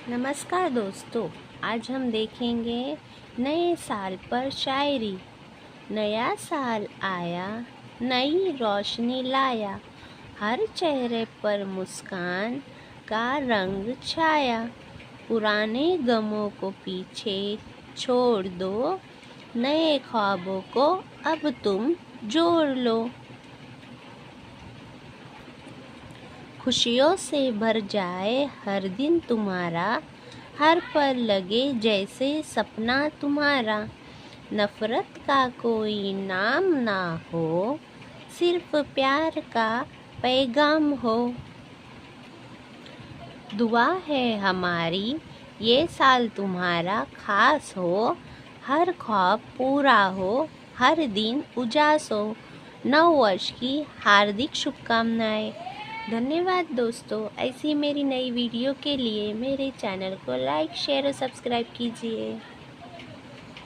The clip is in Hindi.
नमस्कार दोस्तों, आज हम देखेंगे नए साल पर शायरी। नया साल आया, नई रोशनी लाया, हर चेहरे पर मुस्कान का रंग छाया। पुराने गमों को पीछे छोड़ दो, नए ख्वाबों को अब तुम जोड़ लो। खुशियों से भर जाए हर दिन तुम्हारा, हर पल लगे जैसे सपना तुम्हारा। नफरत का कोई नाम ना हो, सिर्फ प्यार का पैगाम हो। दुआ है हमारी ये साल तुम्हारा खास हो, हर ख्वाब पूरा हो, हर दिन उजास हो। नव वर्ष की हार्दिक शुभकामनाएं। धन्यवाद दोस्तों। ऐसी मेरी नई वीडियो के लिए मेरे चैनल को लाइक, शेयर और सब्सक्राइब कीजिए।